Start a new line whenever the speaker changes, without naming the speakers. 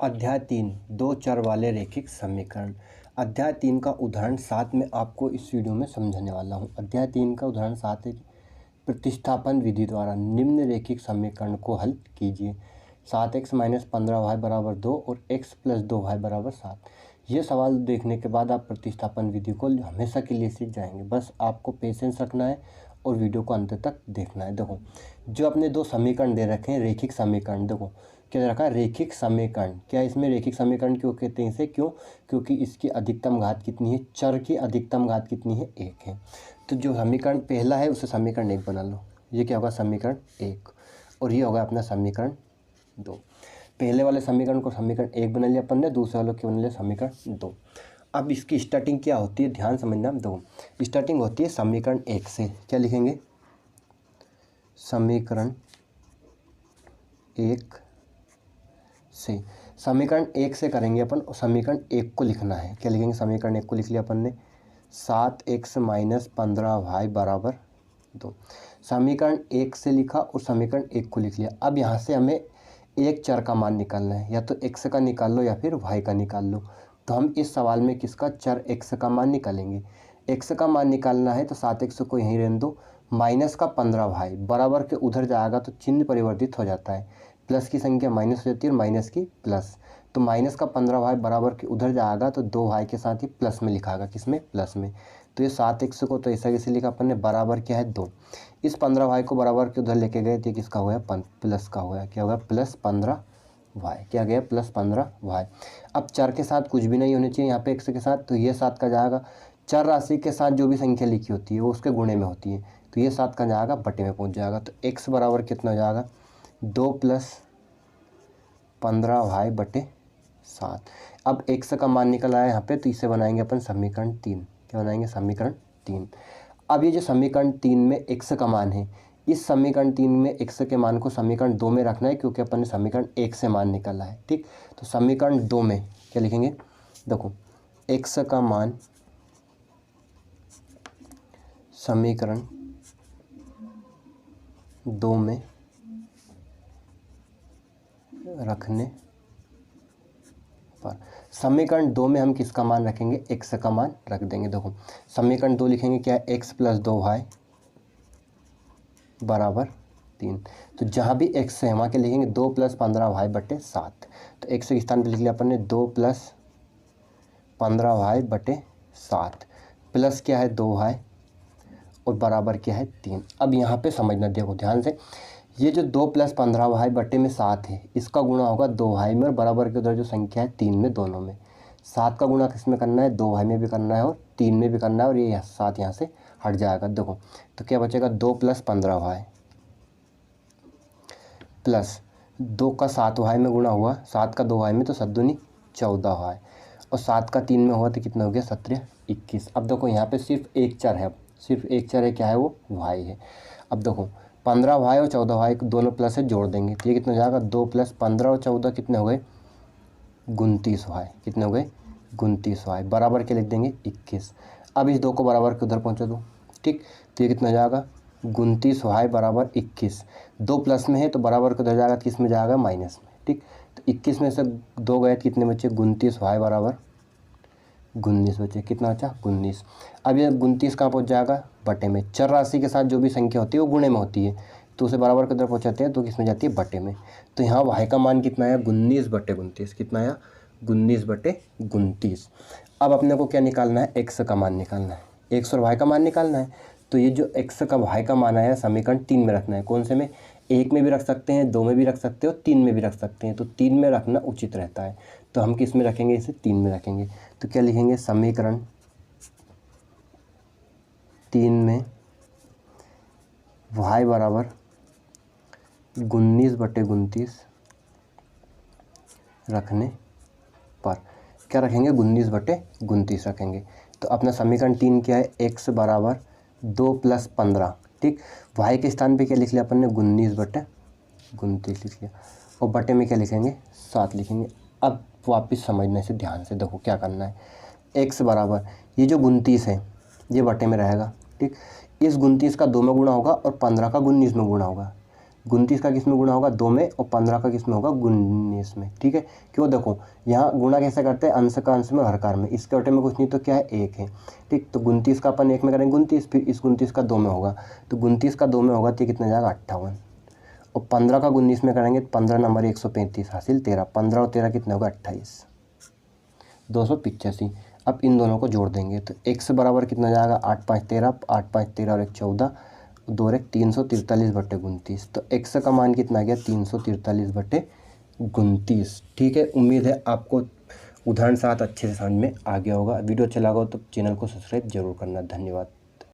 अध्याय 3 दो चर वाले रैखिक समीकरण। अध्याय 3 का उदाहरण 7 में आपको इस वीडियो में समझाने वाला हूँ। अध्याय 3 का उदाहरण 7 है, प्रतिस्थापन विधि द्वारा निम्न रैखिक समीकरण को हल कीजिए। 7x - 15y = 2 और x + 2y = 7। ये सवाल देखने के बाद आप प्रतिस्थापन विधि को हमेशा के लिए सीख जाएंगे। बस आपको पेशेंस रखना है और वीडियो को अंत तक देखना है। देखो, जो अपने दो समीकरण दे रखे हैं रैखिक समीकरण, देखो क्या रखा है, रैखिक समीकरण। क्या इसमें रैखिक समीकरण क्यों कहते हैं इसे? क्योंकि इसकी अधिकतम घात कितनी है? चर की अधिकतम घात कितनी है? 1 है। तो जो समीकरण पहला है उसे समीकरण 1 बना लो। ये क्या होगा? समीकरण 1। और ये होगा अपना समीकरण 2। पहले वाले समीकरण को समीकरण 1 बना लिया अपन ने, दूसरे वाले को बना लिया समीकरण 2। अब इसकी स्टार्टिंग क्या होती है, ध्यान समझना। दो स्टार्टिंग होती है समीकरण 1 से। क्या लिखेंगे? समीकरण 1 से। समीकरण 1 से करेंगे अपन, और समीकरण 1 को लिखना है। क्या लिखेंगे? समीकरण 1 को लिख लिया अपन ने, 7x - 15y = 2। समीकरण 1 से लिखा और समीकरण 1 को लिख लिया। अब यहाँ से हमें एक चर का मान निकालना है, या तो x का निकाल लो या फिर y का निकाल लो। तो हम इस सवाल में किसका? चर x का मान निकालेंगे। x का मान निकालना है तो 7x को यहीं रहने दो, माइनस का 15y बराबर के उधर जाएगा तो चिन्ह परिवर्तित हो जाता है। प्लस की संख्या माइनस हो जाती है और माइनस की प्लस, तो माइनस का 15y बराबर के उधर जाएगा तो 2y के साथ ही प्लस में लिखाएगा। किस में? प्लस में। तो ये 7x को तो ऐसा कैसे लिखा अपन ने? बराबर क्या है? 2। इस 15y को बराबर के उधर लेके गए तो किसका हुआ? प्लस का हुआ। क्या होगा? Plus 15y। क्या गया? Plus 15y। अब चर के साथ कुछ भी नहीं होने चाहिए यहाँ पे x के साथ, तो ये 7 का जाएगा। चर राशि के साथ जो भी संख्या लिखी होती है वो उसके गुणे में होती है, तो ये 7 का जाएगा बटे में पहुँच जाएगा। तो x बराबर कितना हो जाएगा? 2 + 15y / 7। अब x का मान निकल आया यहाँ पे, तो इसे बनाएंगे अपन समीकरण 3। क्या बनाएंगे? समीकरण 3। अब ये जो समीकरण 3 में x का मान है, इस समीकरण 3 में x के मान को समीकरण 2 में रखना है, क्योंकि अपन ने समीकरण 1 से मान निकाला है। ठीक, तो समीकरण 2 में क्या लिखेंगे? देखो, x का मान समीकरण 2 में रखने पर, समीकरण 2 में हम किसका मान रखेंगे? x का मान रख देंगे। देखो, समीकरण 2 लिखेंगे क्या है? x + 2y = 3। तो जहाँ भी x है वहाँ के लिखेंगे 2 + 15y / 7। तो x के स्थान पर लिख लिया अपन ने 2 + 15y / 7, प्लस क्या है? 2y, और बराबर क्या है? 3। अब यहाँ पे समझना, देखो ध्यान से, ये जो 2 + 15y / में 7 है, इसका गुणा होगा 2y में, और बराबर के उधर जो संख्या है 3 में, दोनों में। 7 का गुणा किस में करना है? 2y में भी करना है और 3 में भी करना है, और ये 7 यहाँ से हट जाएगा। देखो, तो क्या बचेगा? 2 + 15y प्लस 2 का 7y में गुणा हुआ, 7 का 2y में, तो 7 दूनी 14y, और 7 का 3 में हुआ तो कितना हो गया? 17 21। अब देखो यहाँ पे सिर्फ एक चर है, सिर्फ एक चर है। क्या है वो? y है। अब देखो, 15y और 14y दोनों प्लस है, जोड़ देंगे तो ये कितना हो जाएगा? 2 + 15 और 14 कितने हो गए? 29y। कितने हो गए? 29y बराबर के लिख देंगे 21। अब इस 2 को बराबर के उधर पहुँचा दो। ठीक, तो ये कितना हो जाएगा? 29y = 21। 2 प्लस में है तो बराबर के उधर जाएगा, किस में जाएगा? माइनस में। ठीक, तो 21 में से 2 गए, कितने बचे? 29y = 19 बचे। कितना बचा? 19। अब ये 29 कहाँ पहुँच जाएगा? बटे में। चर राशि के साथ जो भी संख्या होती है वो गुणे में होती है, तो उसे बराबर के उधर पहुँचाते हैं तो किस में जाती है? बटे में। तो यहाँ y का मान कितना आया? 19/29। कितना आया? 19/29। अब अपने को क्या निकालना है? x का मान निकालना है, x और y का मान निकालना है। तो ये जो x का y का मान आया समीकरण 3 में रखना है। कौन से में? 1 में भी रख सकते हैं, 2 में भी रख सकते हो, 3 में भी रख सकते हैं। तो 3 में रखना उचित रहता है, तो हम किस में रखेंगे? इसे 3 में रखेंगे। तो क्या लिखेंगे? समीकरण 3 में y = 19/29 रखने पर। क्या रखेंगे? 19/29 रखेंगे। तो अपना समीकरण 3 क्या है? x = 2 + 15। ठीक, y के स्थान पे क्या लिख लिया अपन ने? 19/29 लिख लिया, और बटे में क्या लिखेंगे? 7 लिखेंगे। अब वापस समझने से ध्यान से देखो क्या करना है। x बराबर, ये जो 29 है ये बटे में रहेगा। ठीक, इस 29 का 2 में गुणा होगा और 15 का 19 में गुणा होगा, 29 का किस में गुणा होगा 2 में, और 15 का किस में होगा 19 में। ठीक है, क्यों, देखो यहाँ गुणा कैसे करते हैं, अंश का अंश में और हर में, इसके बटे में कुछ नहीं तो क्या है 1 है। ठीक, तो 29 का अपन 1 में करेंगे 29, फिर इस 29 का 2 में होगा, तो 29 का 2 में होगा तो कितना जाएगा 58, और 15 का 19 में करेंगे तो 15 नंबर 135 हासिल 13, 15 और 13 कितना होगा 28, 285। अब इन दोनों को जोड़ देंगे तो x बराबर कितना जाएगा 8 5 13, 8 5 13 और 1 14, 2 और 1 343/29, तो x का मान कितना आ गया 343/29। ठीक है, उम्मीद है आपको उदाहरण साथ अच्छे से समझ में आ गया होगा। वीडियो अच्छा लगा हो तो चैनल को सब्सक्राइब जरूर करना। धन्यवाद।